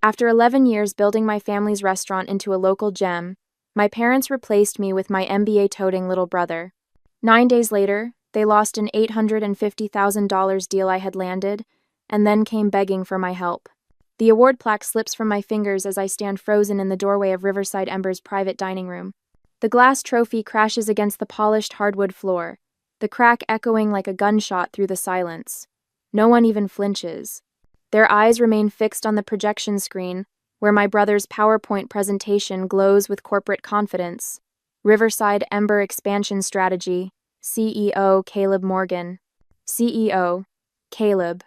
After 11 years building my family's restaurant into a local gem, my parents replaced me with my MBA-toting little brother. 9 days later, they lost an $850,000 deal I had landed, and then came begging for my help. The award plaque slips from my fingers as I stand frozen in the doorway of Riverside Ember's private dining room. The glass trophy crashes against the polished hardwood floor, the crack echoing like a gunshot through the silence. No one even flinches. Their eyes remain fixed on the projection screen, where my brother's PowerPoint presentation glows with corporate confidence. Riverside Ember Expansion Strategy, CEO Caleb Morgan. CEO Caleb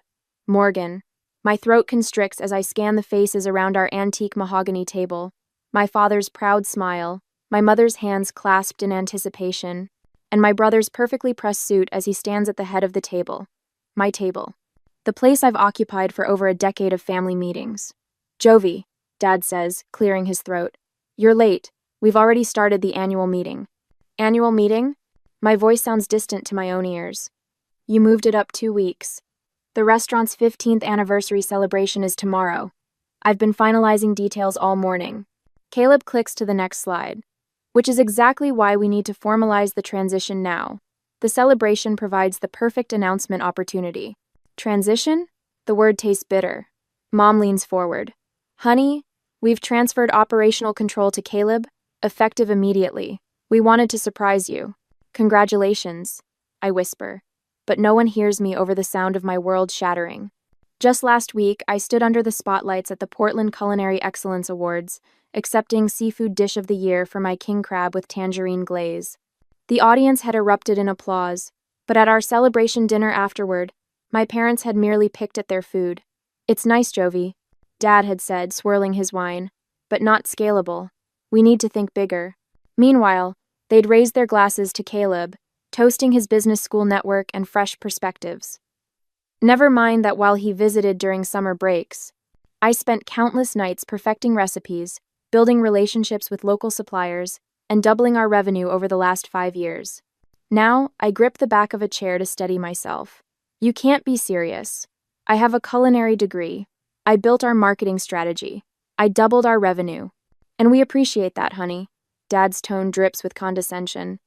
Morgan. My throat constricts as I scan the faces around our antique mahogany table. My father's proud smile, my mother's hands clasped in anticipation, and my brother's perfectly pressed suit as he stands at the head of the table. My table. The place I've occupied for over a decade of family meetings. Jovie, Dad says, clearing his throat. You're late. We've already started the annual meeting. Annual meeting? My voice sounds distant to my own ears. You moved it up 2 weeks. The restaurant's 15th anniversary celebration is tomorrow. I've been finalizing details all morning. Caleb clicks to the next slide. Which is exactly why we need to formalize the transition now. The celebration provides the perfect announcement opportunity. Transition? The word tastes bitter. Mom leans forward. Honey, we've transferred operational control to Caleb, effective immediately. We wanted to surprise you. Congratulations, I whisper, but no one hears me over the sound of my world shattering. Just last week, I stood under the spotlights at the Portland Culinary Excellence Awards, accepting Seafood Dish of the Year for my king crab with tangerine glaze. The audience had erupted in applause, but at our celebration dinner afterward, my parents had merely picked at their food. It's nice, Jovie, Dad had said, swirling his wine, but not scalable. We need to think bigger. Meanwhile, they'd raised their glasses to Caleb, toasting his business school network and fresh perspectives. Never mind that while he visited during summer breaks, I spent countless nights perfecting recipes, building relationships with local suppliers, and doubling our revenue over the last 5 years. Now, I grip the back of a chair to steady myself. You can't be serious. I have a culinary degree. I built our marketing strategy. I doubled our revenue. And we appreciate that, honey. Dad's tone drips with condescension.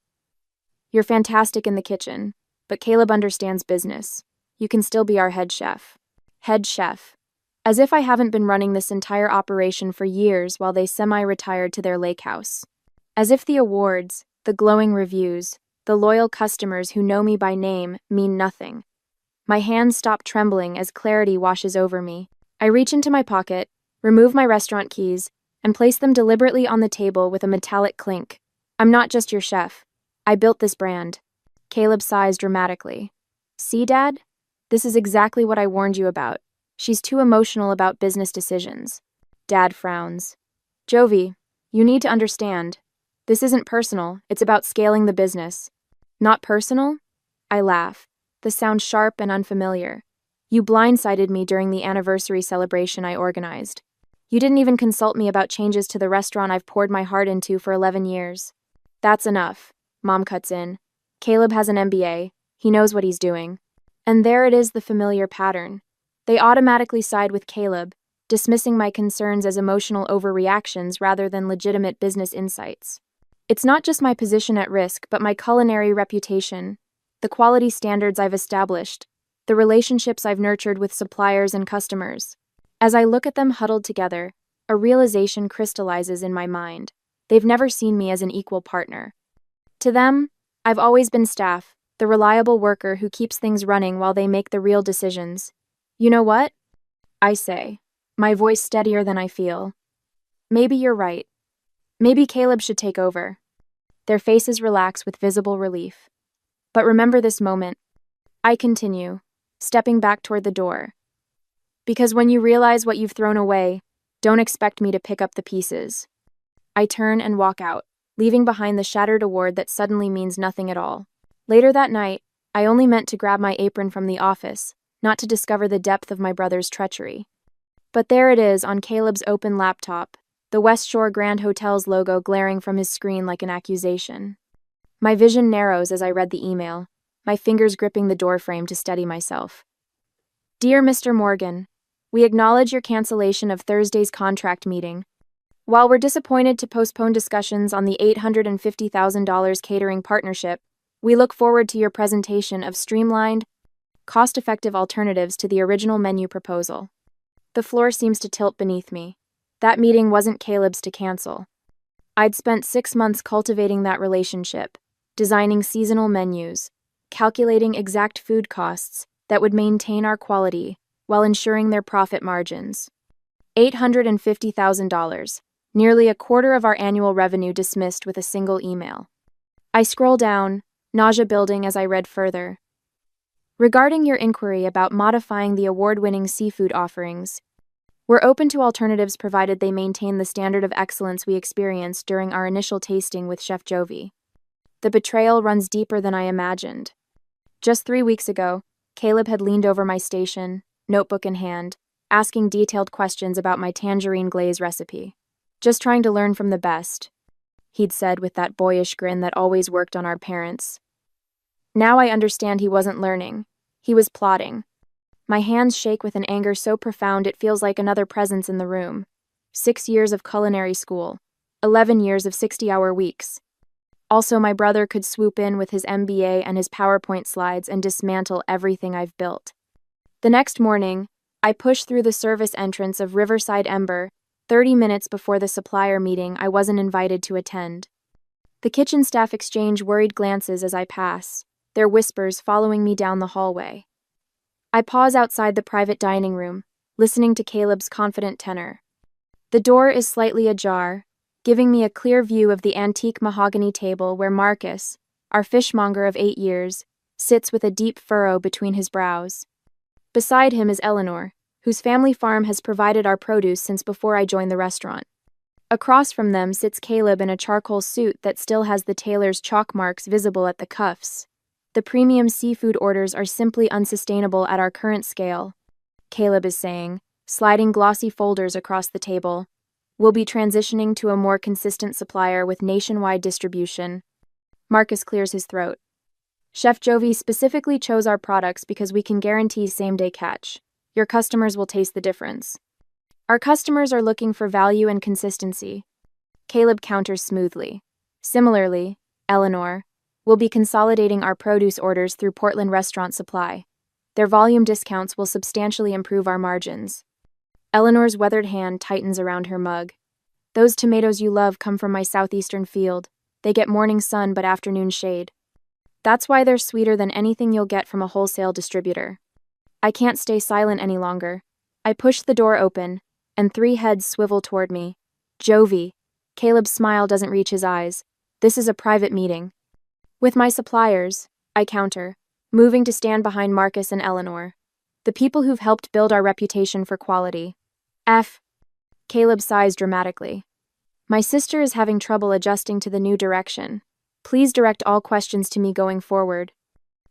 You're fantastic in the kitchen, but Caleb understands business. You can still be our head chef. Head chef. As if I haven't been running this entire operation for years while they semi-retired to their lake house. As if the awards, the glowing reviews, the loyal customers who know me by name mean nothing. My hands stop trembling as clarity washes over me. I reach into my pocket, remove my restaurant keys, and place them deliberately on the table with a metallic clink. I'm not just your chef. I built this brand. Caleb sighs dramatically. See, Dad? This is exactly what I warned you about. She's too emotional about business decisions. Dad frowns. Jovie, you need to understand. This isn't personal, it's about scaling the business. Not personal? I laugh. The sound sharp and unfamiliar. You blindsided me during the anniversary celebration I organized. You didn't even consult me about changes to the restaurant I've poured my heart into for 11 years. That's enough, Mom cuts in. Caleb has an MBA. He knows what he's doing. And there it is, the familiar pattern. They automatically side with Caleb, dismissing my concerns as emotional overreactions rather than legitimate business insights. It's not just my position at risk, but my culinary reputation, the quality standards I've established, the relationships I've nurtured with suppliers and customers. As I look at them huddled together, a realization crystallizes in my mind. They've never seen me as an equal partner. To them, I've always been staff, the reliable worker who keeps things running while they make the real decisions. You know what? I say, my voice steadier than I feel. Maybe you're right. Maybe Caleb should take over. Their faces relax with visible relief. But remember this moment. I continue, stepping back toward the door. Because when you realize what you've thrown away, don't expect me to pick up the pieces. I turn and walk out, leaving behind the shattered award that suddenly means nothing at all. Later that night, I only meant to grab my apron from the office, not to discover the depth of my brother's treachery. But there it is on Caleb's open laptop, the West Shore Grand Hotel's logo glaring from his screen like an accusation. My vision narrows as I read the email, my fingers gripping the doorframe to steady myself. Dear Mr. Morgan, We acknowledge your cancellation of Thursday's contract meeting. While we're disappointed to postpone discussions on the $850,000 catering partnership, we look forward to your presentation of streamlined, cost-effective alternatives to the original menu proposal. The floor seems to tilt beneath me. That meeting wasn't Caleb's to cancel. I'd spent 6 months cultivating that relationship, designing seasonal menus, calculating exact food costs that would maintain our quality while ensuring their profit margins. $850,000, nearly a quarter of our annual revenue dismissed with a single email. I scroll down, nausea building as I read further. Regarding your inquiry about modifying the award-winning seafood offerings, we're open to alternatives provided they maintain the standard of excellence we experienced during our initial tasting with Chef Jovie. The betrayal runs deeper than I imagined. Just 3 weeks ago, Caleb had leaned over my station, notebook in hand, asking detailed questions about my tangerine glaze recipe. Just trying to learn from the best, he'd said with that boyish grin that always worked on our parents. Now I understand he wasn't learning. He was plotting. My hands shake with an anger so profound it feels like another presence in the room. 6 years of culinary school. 11 years of 60-hour weeks. Also, my brother could swoop in with his MBA and his PowerPoint slides and dismantle everything I've built. The next morning, I pushed through the service entrance of Riverside 30 minutes before the supplier meeting I wasn't invited to attend. The kitchen staff exchange worried glances as I pass, their whispers following me down the hallway. I pause outside the private dining room, listening to Caleb's confident tenor. The door is slightly ajar, giving me a clear view of the antique mahogany table where Marcus, our fishmonger of 8 years, sits with a deep furrow between his brows. Beside him is Eleanor, whose family farm has provided our produce since before I joined the restaurant. Across from them sits Caleb in a charcoal suit that still has the tailor's chalk marks visible at the cuffs. The premium seafood orders are simply unsustainable at our current scale, Caleb is saying, sliding glossy folders across the table. We'll be transitioning to a more consistent supplier with nationwide distribution. Marcus clears his throat. Chef Jovie specifically chose our products because we can guarantee same-day catch. Your customers will taste the difference. Our customers are looking for value and consistency. Caleb counters smoothly. Similarly, Eleanor, we'll be consolidating our produce orders through Portland Restaurant Supply. Their volume discounts will substantially improve our margins. Eleanor's weathered hand tightens around her mug. Those tomatoes you love come from my southeastern field. They get morning sun but afternoon shade. That's why they're sweeter than anything you'll get from a wholesale distributor. I can't stay silent any longer. I push the door open, and 3 heads swivel toward me. Jovie. Caleb's smile doesn't reach his eyes. This is a private meeting. With my suppliers, I counter, moving to stand behind Marcus and Eleanor. The people who've helped build our reputation for quality. Caleb sighs dramatically. My sister is having trouble adjusting to the new direction. Please direct all questions to me going forward.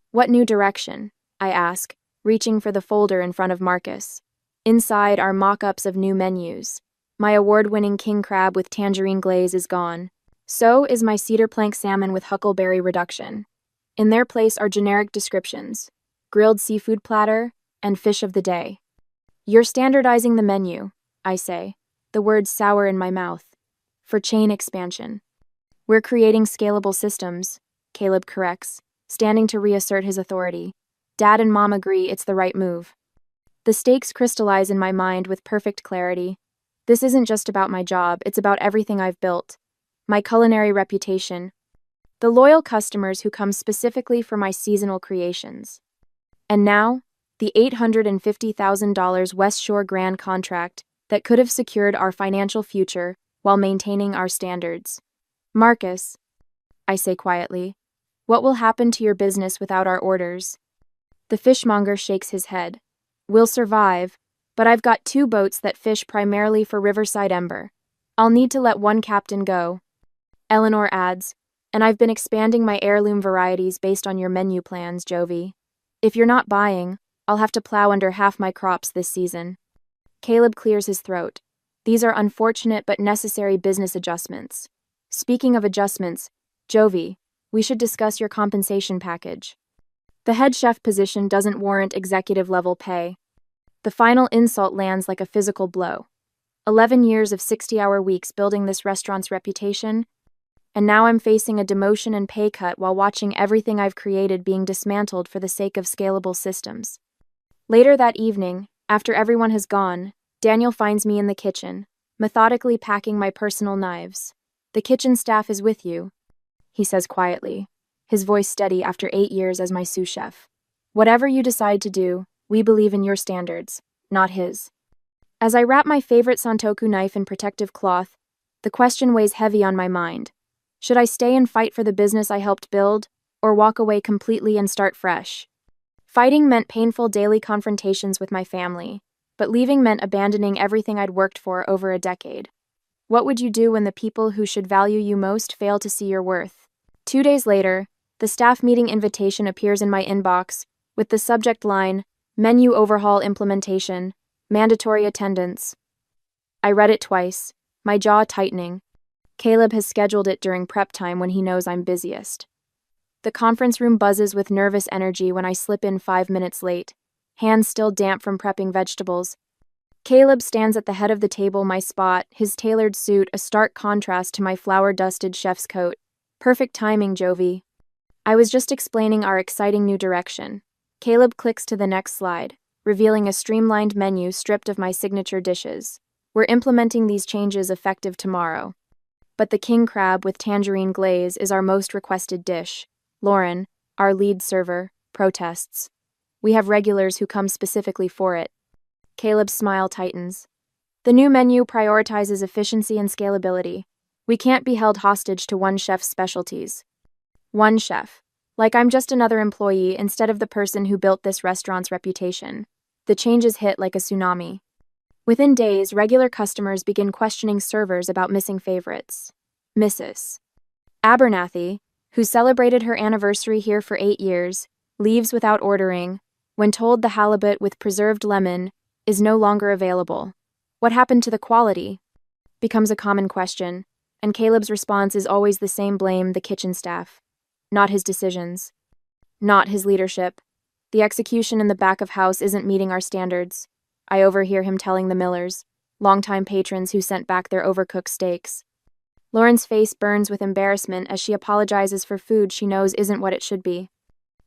What new direction? I ask, reaching for the folder in front of Marcus. Inside are mock-ups of new menus. My award-winning king crab with tangerine glaze is gone. So is my cedar plank salmon with huckleberry reduction. In their place are generic descriptions: grilled seafood platter and fish of the day. You're standardizing the menu, I say, the words sour in my mouth. For chain expansion. We're creating scalable systems, Caleb corrects, standing to reassert his authority. Dad and Mom agree it's the right move. The stakes crystallize in my mind with perfect clarity. This isn't just about my job, it's about everything I've built. My culinary reputation. The loyal customers who come specifically for my seasonal creations. And now, the $850,000 West Shore Grand contract that could have secured our financial future while maintaining our standards. Marcus, I say quietly, what will happen to your business without our orders? The fishmonger shakes his head. We'll survive, but I've got 2 boats that fish primarily for Riverside Ember. I'll need to let one captain go. Eleanor adds, and I've been expanding my heirloom varieties based on your menu plans, Jovie. If you're not buying, I'll have to plow under half my crops this season. Caleb clears his throat. These are unfortunate but necessary business adjustments. Speaking of adjustments, Jovie, we should discuss your compensation package. The head chef position doesn't warrant executive-level pay. The final insult lands like a physical blow. 11 years of 60-hour weeks building this restaurant's reputation, and now I'm facing a demotion and pay cut while watching everything I've created being dismantled for the sake of scalable systems. Later that evening, after everyone has gone, Daniel finds me in the kitchen, methodically packing my personal knives. "The kitchen staff is with you," he says quietly, his voice steady after 8 years as my sous chef. "Whatever you decide to do, we believe in your standards, not his." As I wrap my favorite santoku knife in protective cloth, the question weighs heavy on my mind. Should I stay and fight for the business I helped build, or walk away completely and start fresh? Fighting meant painful daily confrontations with my family, but leaving meant abandoning everything I'd worked for over a decade. What would you do when the people who should value you most fail to see your worth? 2 days later, the staff meeting invitation appears in my inbox with the subject line, "Menu Overhaul Implementation, Mandatory Attendance." I read it twice, my jaw tightening. Caleb has scheduled it during prep time when he knows I'm busiest. The conference room buzzes with nervous energy when I slip in 5 minutes late, hands still damp from prepping vegetables. Caleb stands at the head of the table, my spot, his tailored suit a stark contrast to my flour-dusted chef's coat. "Perfect timing, Jovie." I was just explaining our exciting new direction. Caleb clicks to the next slide, revealing a streamlined menu stripped of my signature dishes. "We're implementing these changes effective tomorrow." But the king crab with tangerine glaze is our most requested dish. Lauren, our lead server, protests. "We have regulars who come specifically for it." Caleb's smile tightens. "The new menu prioritizes efficiency and scalability. We can't be held hostage to one chef's specialties." One chef. Like I'm just another employee instead of the person who built this restaurant's reputation. The changes hit like a tsunami. Within days, regular customers begin questioning servers about missing favorites. Mrs. Abernathy, who celebrated her anniversary here for 8 years, leaves without ordering, when told the halibut with preserved lemon is no longer available. What happened to the quality? Becomes a common question, and Caleb's response is always the same: blame the kitchen staff. Not his decisions. Not his leadership. The execution in the back of house isn't meeting our standards. I overhear him telling the Millers, longtime patrons who sent back their overcooked steaks. Lauren's face burns with embarrassment as she apologizes for food she knows isn't what it should be.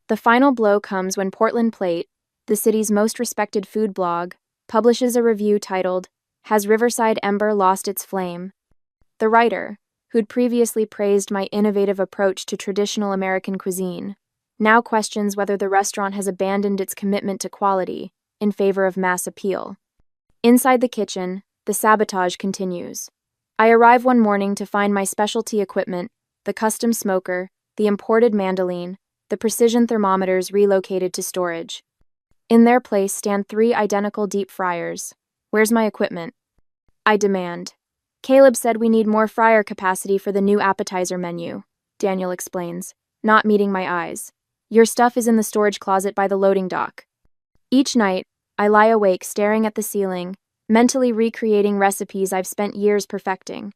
The final blow comes when Portland Plate, the city's most respected food blog, publishes a review titled, "Has Riverside Ember Lost Its Flame?" The writer, who'd previously praised my innovative approach to traditional American cuisine, now questions whether the restaurant has abandoned its commitment to quality in favor of mass appeal. Inside the kitchen, the sabotage continues. I arrive one morning to find my specialty equipment, the custom smoker, the imported mandolin, the precision thermometers relocated to storage. In their place stand 3 identical deep fryers. Where's my equipment? I demand. Caleb said we need more fryer capacity for the new appetizer menu, Daniel explains, not meeting my eyes. Your stuff is in the storage closet by the loading dock. Each night, I lie awake staring at the ceiling, mentally recreating recipes I've spent years perfecting.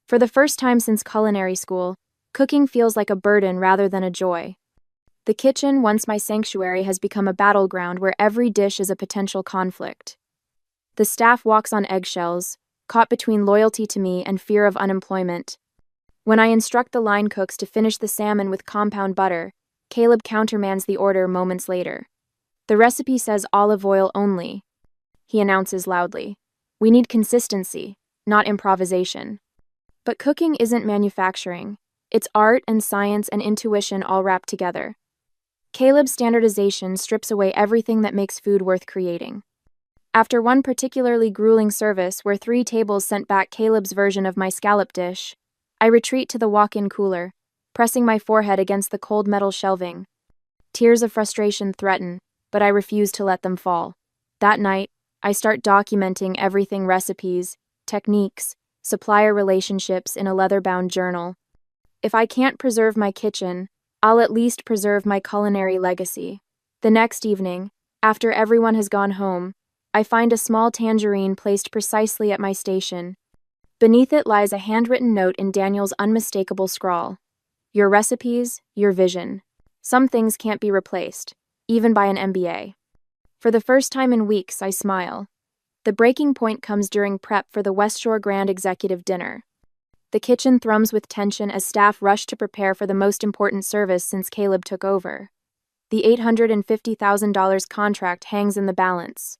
For the first time since culinary school, cooking feels like a burden rather than a joy. The kitchen, once my sanctuary, has become a battleground where every dish is a potential conflict. The staff walks on eggshells, caught between loyalty to me and fear of unemployment. When I instruct the line cooks to finish the salmon with compound butter, Caleb countermands the order moments later. The recipe says olive oil only, he announces loudly. We need consistency, not improvisation. But cooking isn't manufacturing. It's art and science and intuition all wrapped together. Caleb's standardization strips away everything that makes food worth creating. After one particularly grueling service where 3 tables sent back Caleb's version of my scallop dish, I retreat to the walk-in cooler, pressing my forehead against the cold metal shelving. Tears of frustration threaten, but I refuse to let them fall. That night, I start documenting everything: recipes, techniques, supplier relationships in a leather-bound journal. If I can't preserve my kitchen, I'll at least preserve my culinary legacy. The next evening, after everyone has gone home, I find a small tangerine placed precisely at my station. Beneath it lies a handwritten note in Daniel's unmistakable scrawl. Your recipes, your vision. Some things can't be replaced, even by an MBA. For the first time in weeks, I smile. The breaking point comes during prep for the West Shore Grand Executive Dinner. The kitchen thrums with tension as staff rush to prepare for the most important service since Caleb took over. The $850,000 contract hangs in the balance.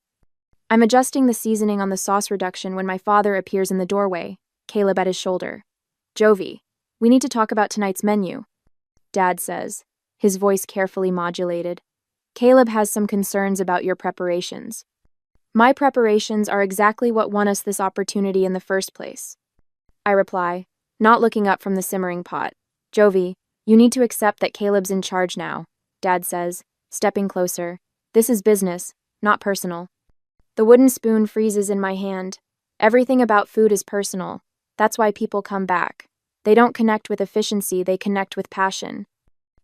I'm adjusting the seasoning on the sauce reduction when my father appears in the doorway, Caleb at his shoulder. "Jovie, we need to talk about tonight's menu," Dad says, his voice carefully modulated. "Caleb has some concerns about your preparations." "My preparations are exactly what won us this opportunity in the first place," I reply, not looking up from the simmering pot. "Jovie, you need to accept that Caleb's in charge now," Dad says, stepping closer. "This is business, not personal." The wooden spoon freezes in my hand. Everything about food is personal. That's why people come back. They don't connect with efficiency, they connect with passion.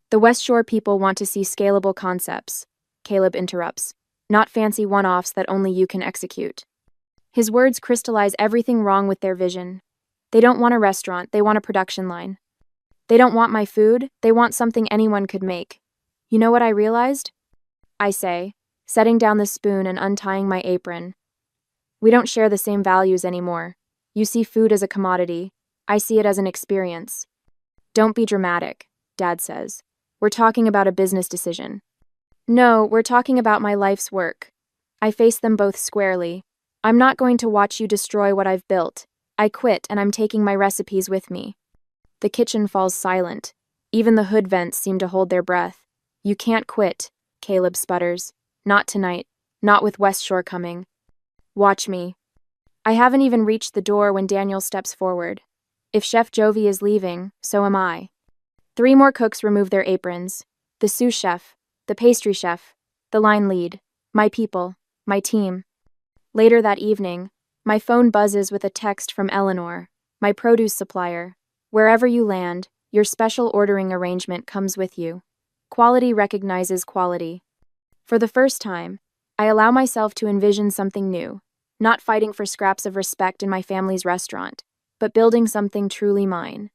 "The West Shore people want to see scalable concepts," Caleb interrupts, "not fancy one-offs that only you can execute." His words crystallize everything wrong with their vision. They don't want a restaurant, they want a production line. They don't want my food, they want something anyone could make. "You know what I realized?" I say, setting down the spoon and untying my apron. "We don't share the same values anymore. You see food as a commodity. I see it as an experience." "Don't be dramatic," Dad says. "We're talking about a business decision." "No, we're talking about my life's work." I face them both squarely. "I'm not going to watch you destroy what I've built. I quit, and I'm taking my recipes with me." The kitchen falls silent. Even the hood vents seem to hold their breath. "You can't quit," Caleb sputters. "Not tonight. Not with West Shore coming." "Watch me." I haven't even reached the door when Daniel steps forward. If Chef Jovie is leaving, so am I. 3 more cooks remove their aprons. The sous chef, the pastry chef, the line lead, my people, my team. Later that evening, my phone buzzes with a text from Eleanor, my produce supplier. "Wherever you land, your special ordering arrangement comes with you. Quality recognizes quality." For the first time, I allow myself to envision something new, not fighting for scraps of respect in my family's restaurant, but building something truly mine.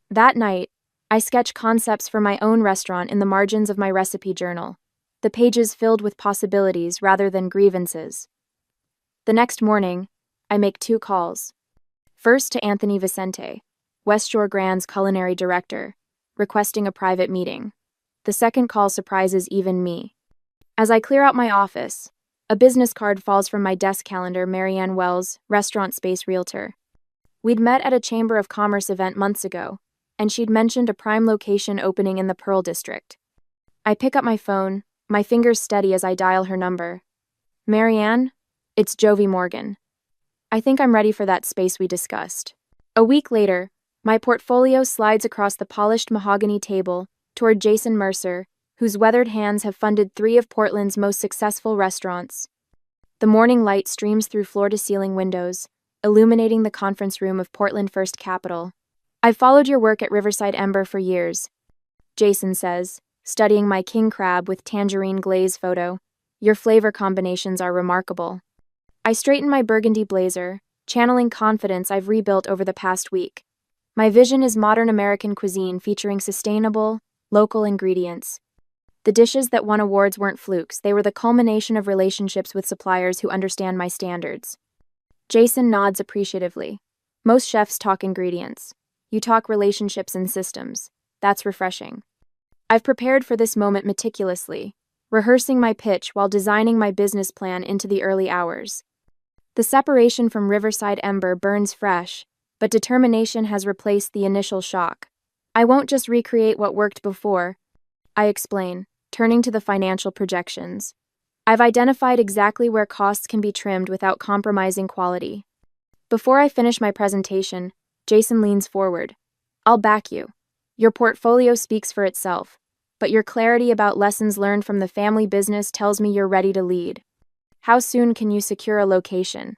That night, I sketch concepts for my own restaurant in the margins of my recipe journal, the pages filled with possibilities rather than grievances. The next morning, I make 2 calls. First to Anthony Vicente, West Shore Grand's culinary director, requesting a private meeting. The second call surprises even me. As I clear out my office, a business card falls from my desk calendar. Marianne Wells, restaurant space realtor. We'd met at a Chamber of Commerce event months ago, and she'd mentioned a prime location opening in the Pearl District. I pick up my phone, my fingers steady as I dial her number. "Marianne, it's Jovie Morgan. I think I'm ready for that space we discussed." A week later, my portfolio slides across the polished mahogany table toward Jason Mercer, whose weathered hands have funded 3 of Portland's most successful restaurants. The morning light streams through floor-to-ceiling windows, illuminating the conference room of Portland First Capital. "I've followed your work at Riverside Ember for years," Jason says, studying my king crab with tangerine glaze photo. "Your flavor combinations are remarkable." I straighten my burgundy blazer, channeling confidence I've rebuilt over the past week. My vision is modern American cuisine featuring sustainable, local ingredients. The dishes that won awards weren't flukes, they were the culmination of relationships with suppliers who understand my standards. Jason nods appreciatively. "Most chefs talk ingredients. You talk relationships and systems. That's refreshing." I've prepared for this moment meticulously, rehearsing my pitch while designing my business plan into the early hours. The separation from Riverside Ember burns fresh, but determination has replaced the initial shock. "I won't just recreate what worked before," I explain, turning to the financial projections. "I've identified exactly where costs can be trimmed without compromising quality." Before I finish my presentation, Jason leans forward. "I'll back you. Your portfolio speaks for itself, but your clarity about lessons learned from the family business tells me you're ready to lead. How soon can you secure a location?"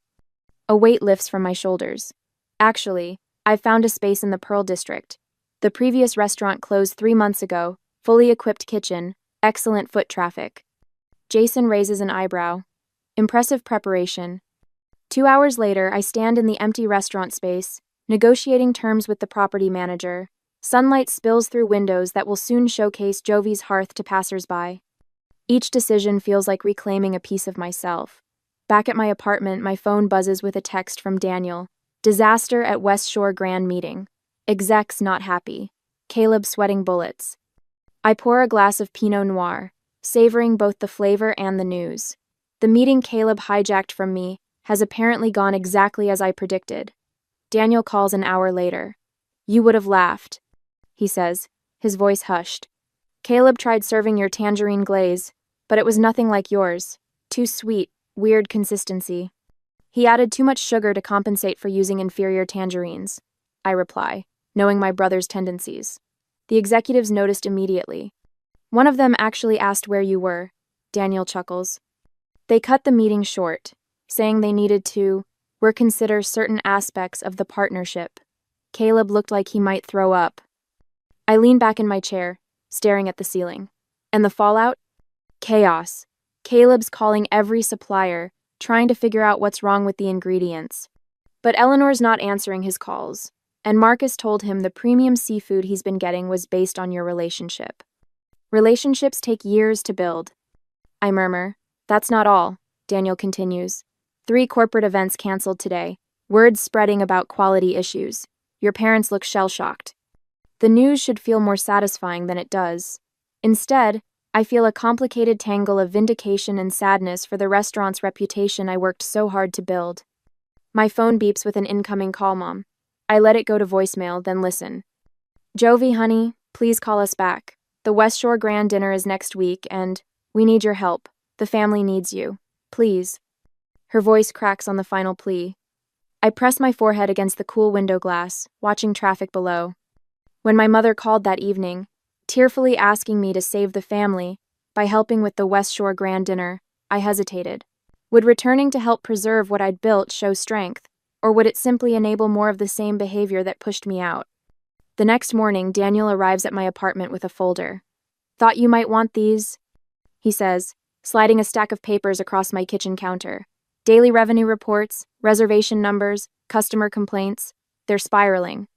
A weight lifts from my shoulders. "Actually, I've found a space in the Pearl District. The previous restaurant closed 3 months ago, fully equipped kitchen, excellent foot traffic." Jason raises an eyebrow. Impressive preparation. 2 hours later, I stand in the empty restaurant space, negotiating terms with the property manager. Sunlight spills through windows that will soon showcase Jovie's hearth to passersby. Each decision feels like reclaiming a piece of myself. Back at my apartment, my phone buzzes with a text from Daniel. Disaster at West Shore Grand Meeting. Execs not happy. Caleb sweating bullets. I pour a glass of Pinot Noir, savoring both the flavor and the news. The meeting Caleb hijacked from me has apparently gone exactly as I predicted. Daniel calls an hour later. You would have laughed, he says, his voice hushed. Caleb tried serving your tangerine glaze, but it was nothing like yours. Too sweet, weird consistency. He added too much sugar to compensate for using inferior tangerines, I reply, knowing my brother's tendencies. The executives noticed immediately. One of them actually asked where you were, Daniel chuckles. They cut the meeting short, saying they needed to reconsider certain aspects of the partnership. Caleb looked like he might throw up. I lean back in my chair, staring at the ceiling. And the fallout? Chaos. Caleb's calling every supplier, trying to figure out what's wrong with the ingredients. But Eleanor's not answering his calls, and Marcus told him the premium seafood he's been getting was based on your relationship. Relationships take years to build. I murmur. That's not all, Daniel continues. 3 corporate events canceled today. Words spreading about quality issues. Your parents look shell-shocked. The news should feel more satisfying than it does. Instead, I feel a complicated tangle of vindication and sadness for the restaurant's reputation I worked so hard to build. My phone beeps with an incoming call, Mom. I let it go to voicemail, then listen. Jovie, honey, please call us back. The West Shore Grand Dinner is next week, and we need your help. The family needs you. Please. Her voice cracks on the final plea. I press my forehead against the cool window glass, watching traffic below. When my mother called that evening, tearfully asking me to save the family by helping with the West Shore Grand Dinner, I hesitated. Would returning to help preserve what I'd built show strength, or would it simply enable more of the same behavior that pushed me out? The next morning, Daniel arrives at my apartment with a folder. Thought you might want these, he says, sliding a stack of papers across my kitchen counter. Daily revenue reports, reservation numbers, customer complaints, they're spiraling.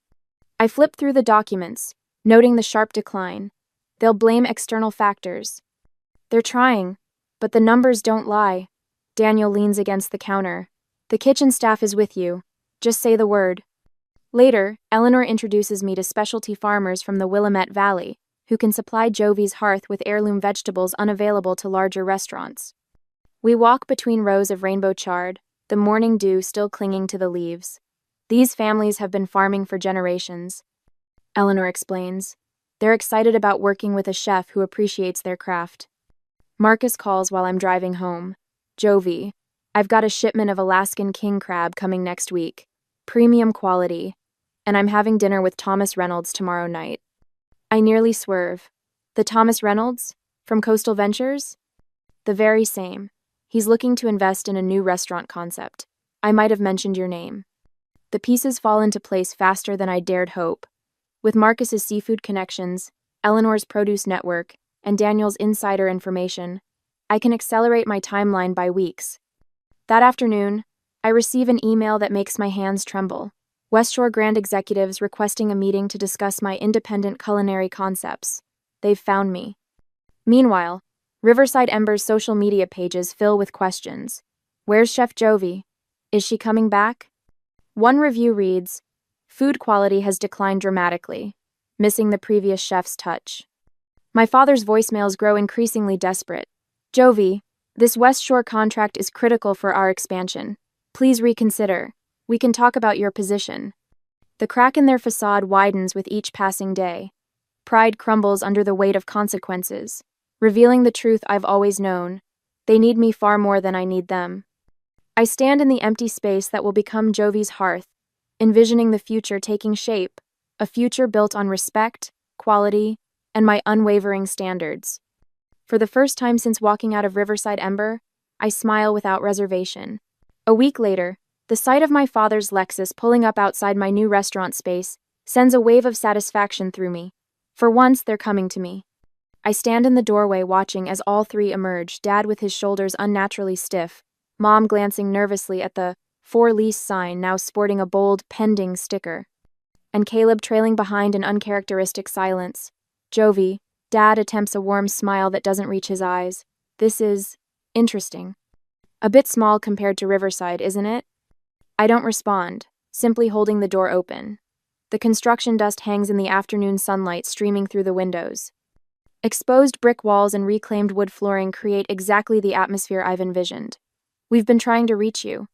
I flip through the documents, noting the sharp decline. They'll blame external factors. They're trying, but the numbers don't lie. Daniel leans against the counter. The kitchen staff is with you. Just say the word. Later, Eleanor introduces me to specialty farmers from the Willamette Valley, who can supply Jovie's hearth with heirloom vegetables unavailable to larger restaurants. We walk between rows of rainbow chard, the morning dew still clinging to the leaves. These families have been farming for generations, Eleanor explains. They're excited about working with a chef who appreciates their craft. Marcus calls while I'm driving home. Jovie, I've got a shipment of Alaskan king crab coming next week. Premium quality. And I'm having dinner with Thomas Reynolds tomorrow night. I nearly swerve. The Thomas Reynolds? From Coastal Ventures? The very same. He's looking to invest in a new restaurant concept. I might have mentioned your name. The pieces fall into place faster than I dared hope. With Marcus's seafood connections, Eleanor's produce network, and Daniel's insider information, I can accelerate my timeline by weeks. That afternoon, I receive an email that makes my hands tremble. West Shore Grand executives requesting a meeting to discuss my independent culinary concepts. They've found me. Meanwhile, Riverside Ember's social media pages fill with questions. Where's Chef Jovie? Is she coming back? One review reads, food quality has declined dramatically, missing the previous chef's touch. My father's voicemails grow increasingly desperate. Jovie, this West Shore contract is critical for our expansion. Please reconsider. We can talk about your position. The crack in their facade widens with each passing day. Pride crumbles under the weight of consequences, revealing the truth I've always known. They need me far more than I need them. I stand in the empty space that will become Jovie's hearth, envisioning the future taking shape, a future built on respect, quality, and my unwavering standards. For the first time since walking out of Riverside Ember, I smile without reservation. A week later, the sight of my father's Lexus pulling up outside my new restaurant space sends a wave of satisfaction through me. For once, they're coming to me. I stand in the doorway watching as all three emerge, Dad with his shoulders unnaturally stiff, Mom glancing nervously at the for lease sign now sporting a bold pending sticker, and Caleb trailing behind in uncharacteristic silence. Jovie, Dad attempts a warm smile that doesn't reach his eyes. This is interesting. A bit small compared to Riverside, isn't it? I don't respond, simply holding the door open. The construction dust hangs in the afternoon sunlight streaming through the windows. Exposed brick walls and reclaimed wood flooring create exactly the atmosphere I've envisioned. We've been trying to reach you,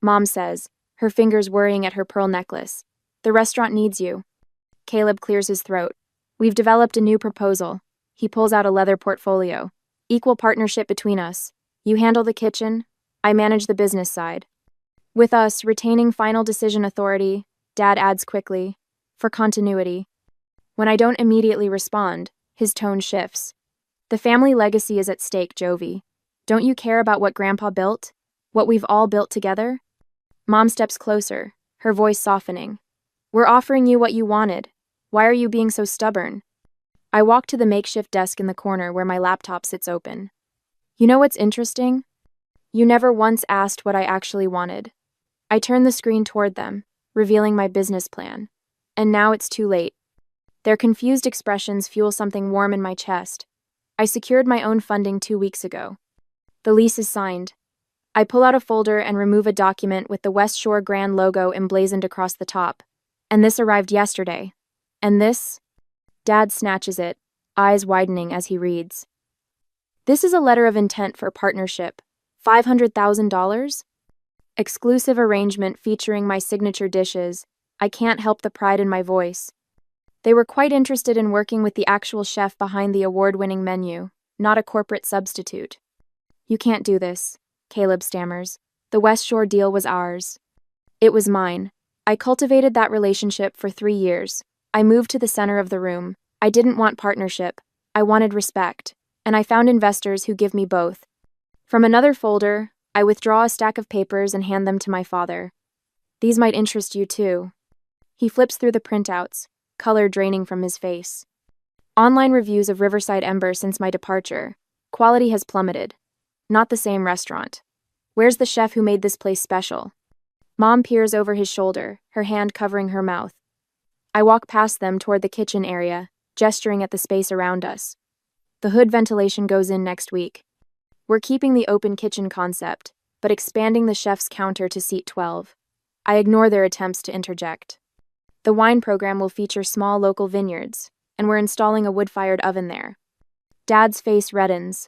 Mom says, her fingers worrying at her pearl necklace. The restaurant needs you. Caleb clears his throat. We've developed a new proposal. He pulls out a leather portfolio. Equal partnership between us. You handle the kitchen, I manage the business side. With us retaining final decision authority, Dad adds quickly, for continuity. When I don't immediately respond, his tone shifts. The family legacy is at stake, Jovie. Don't you care about what Grandpa built? What we've all built together? Mom steps closer, her voice softening. We're offering you what you wanted. Why are you being so stubborn? I walk to the makeshift desk in the corner where my laptop sits open. You know what's interesting? You never once asked what I actually wanted. I turn the screen toward them, revealing my business plan. And now it's too late. Their confused expressions fuel something warm in my chest. I secured my own funding 2 weeks ago. The lease is signed. I pull out a folder and remove a document with the West Shore Grand logo emblazoned across the top. And this arrived yesterday. And this? Dad snatches it, eyes widening as he reads. This is a letter of intent for partnership. $500,000? Exclusive arrangement featuring my signature dishes. I can't help the pride in my voice. They were quite interested in working with the actual chef behind the award-winning menu, not a corporate substitute. You can't do this, Caleb stammers. The West Shore deal was ours. It was mine. I cultivated that relationship for 3 years. I moved to the center of the room. I didn't want partnership. I wanted respect. And I found investors who give me both. From another folder, I withdraw a stack of papers and hand them to my father. These might interest you too. He flips through the printouts, color draining from his face. Online reviews of Riverside Ember since my departure. Quality has plummeted. Not the same restaurant. Where's the chef who made this place special? Mom peers over his shoulder, her hand covering her mouth. I walk past them toward the kitchen area, gesturing at the space around us. The hood ventilation goes in next week. We're keeping the open kitchen concept, but expanding the chef's counter to seat 12. I ignore their attempts to interject. The wine program will feature small local vineyards, and we're installing a wood-fired oven there. Dad's face reddens.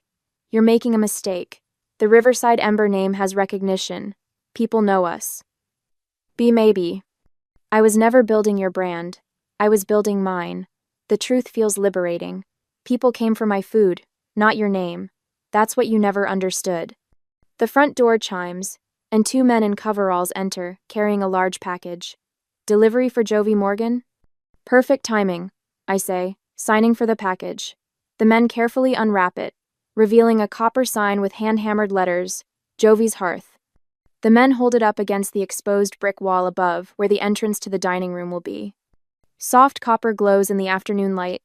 You're making a mistake. The Riverside Ember name has recognition. People know us. Maybe. I was never building your brand. I was building mine. The truth feels liberating. People came for my food, not your name. That's what you never understood. The front door chimes, and 2 men in coveralls enter, carrying a large package. Delivery for Jovie Morgan? Perfect timing, I say, signing for the package. The men carefully unwrap it, revealing a copper sign with hand-hammered letters, Jovie's Hearth. The men hold it up against the exposed brick wall above, where the entrance to the dining room will be. Soft copper glows in the afternoon light.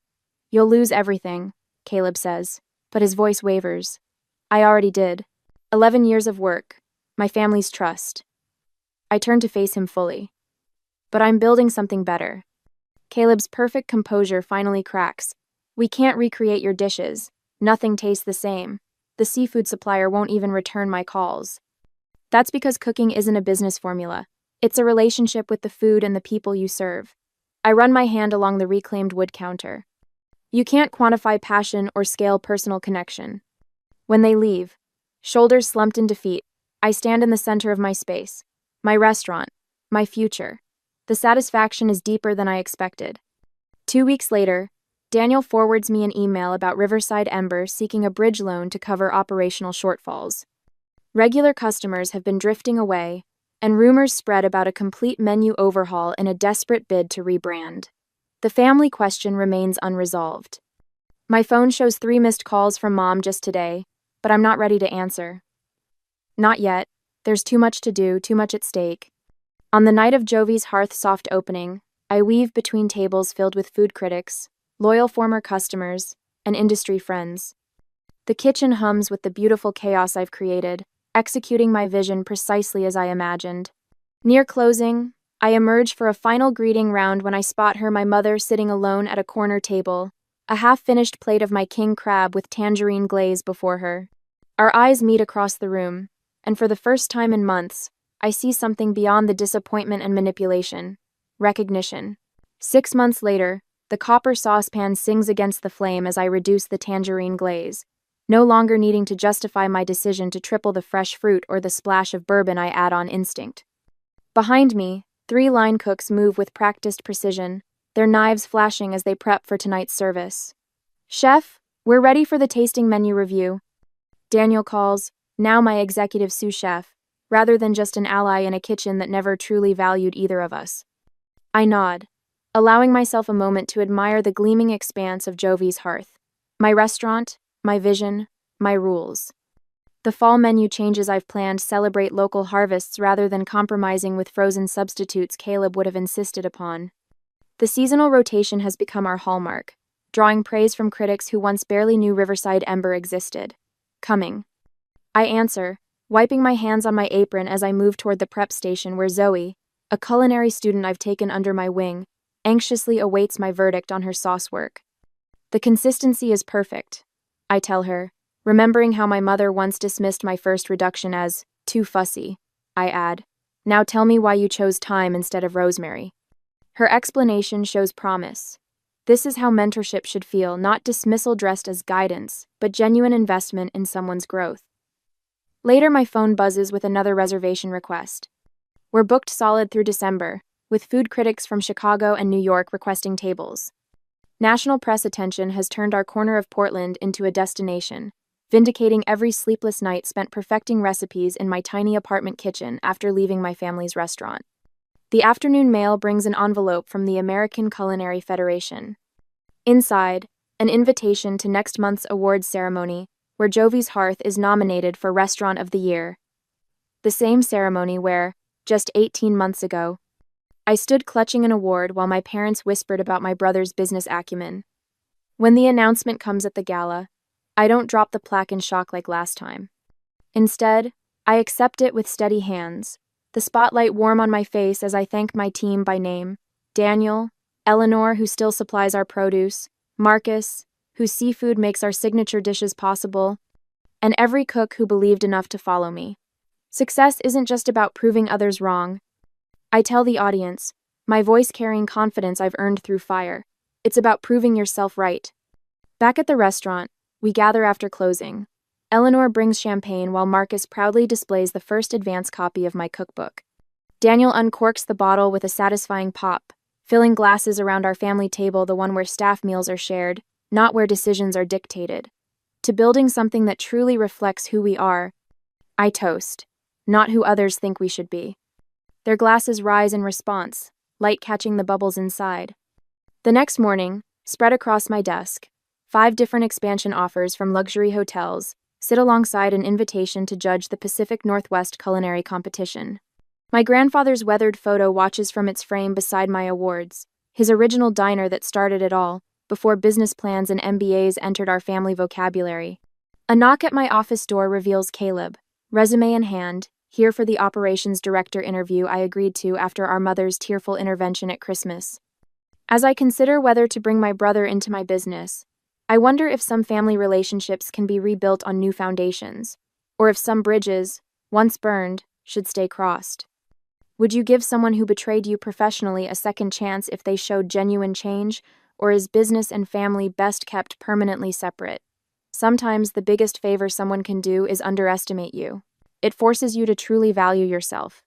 You'll lose everything, Caleb says, but his voice wavers. I already did. 11 years of work, my family's trust. I turn to face him fully. But I'm building something better. Caleb's perfect composure finally cracks. We can't recreate your dishes. Nothing tastes the same. The seafood supplier won't even return my calls. That's because cooking isn't a business formula. It's a relationship with the food and the people you serve. I run my hand along the reclaimed wood counter. You can't quantify passion or scale personal connection. When they leave, shoulders slumped in defeat, I stand in the center of my space. My restaurant. My future. The satisfaction is deeper than I expected. 2 weeks later, Daniel forwards me an email about Riverside Ember seeking a bridge loan to cover operational shortfalls. Regular customers have been drifting away, and rumors spread about a complete menu overhaul in a desperate bid to rebrand. The family question remains unresolved. My phone shows 3 missed calls from Mom just today, but I'm not ready to answer. Not yet. There's too much to do, too much at stake. On the night of Jovie's Hearth soft opening, I weave between tables filled with food critics, loyal former customers, and industry friends. The kitchen hums with the beautiful chaos I've created, executing my vision precisely as I imagined. Near closing, I emerge for a final greeting round when I spot her, my mother, sitting alone at a corner table, a half-finished plate of my king crab with tangerine glaze before her. Our eyes meet across the room, and for the first time in months, I see something beyond the disappointment and manipulation. Recognition. 6 months later, the copper saucepan sings against the flame as I reduce the tangerine glaze, no longer needing to justify my decision to triple the fresh fruit or the splash of bourbon I add on instinct. Behind me, 3 line cooks move with practiced precision, their knives flashing as they prep for tonight's service. "Chef, we're ready for the tasting menu review," Daniel calls, now my executive sous chef, rather than just an ally in a kitchen that never truly valued either of us. I nod, allowing myself a moment to admire the gleaming expanse of Jovie's hearth. My restaurant, my vision, my rules. The fall menu changes I've planned celebrate local harvests rather than compromising with frozen substitutes Caleb would have insisted upon. The seasonal rotation has become our hallmark, drawing praise from critics who once barely knew Riverside Ember existed. Coming. I answer, wiping my hands on my apron as I move toward the prep station where Zoe, a culinary student I've taken under my wing, anxiously awaits my verdict on her sauce work. "The consistency is perfect," I tell her, remembering how my mother once dismissed my first reduction as too fussy. I add, "Now tell me why you chose thyme instead of rosemary." Her explanation shows promise. This is how mentorship should feel, not dismissal dressed as guidance, but genuine investment in someone's growth. Later, my phone buzzes with another reservation request. We're booked solid through December, with food critics from Chicago and New York requesting tables. National press attention has turned our corner of Portland into a destination, vindicating every sleepless night spent perfecting recipes in my tiny apartment kitchen after leaving my family's restaurant. The afternoon mail brings an envelope from the American Culinary Federation. Inside, an invitation to next month's awards ceremony, where Jovie's Hearth is nominated for Restaurant of the Year. The same ceremony where, just 18 months ago, I stood clutching an award while my parents whispered about my brother's business acumen. When the announcement comes at the gala, I don't drop the plaque in shock like last time. Instead, I accept it with steady hands, the spotlight warm on my face as I thank my team by name: Daniel, Eleanor, who still supplies our produce, Marcus, whose seafood makes our signature dishes possible, and every cook who believed enough to follow me. Success isn't just about proving others wrong. I tell the audience, my voice carrying confidence I've earned through fire. It's about proving yourself right. Back at the restaurant, we gather after closing. Eleanor brings champagne while Marcus proudly displays the first advance copy of my cookbook. Daniel uncorks the bottle with a satisfying pop, filling glasses around our family table, the one where staff meals are shared, not where decisions are dictated. To building something that truly reflects who we are, I toast, not who others think we should be. Their glasses rise in response, light catching the bubbles inside. The next morning, spread across my desk, 5 different expansion offers from luxury hotels sit alongside an invitation to judge the Pacific Northwest culinary competition. My grandfather's weathered photo watches from its frame beside my awards, his original diner that started it all, before business plans and MBAs entered our family vocabulary. A knock at my office door reveals Caleb, resume in hand, here for the operations director interview I agreed to after our mother's tearful intervention at Christmas. As I consider whether to bring my brother into my business, I wonder if some family relationships can be rebuilt on new foundations, or if some bridges, once burned, should stay crossed. Would you give someone who betrayed you professionally a second chance if they showed genuine change, or is business and family best kept permanently separate? Sometimes the biggest favor someone can do is underestimate you. It forces you to truly value yourself.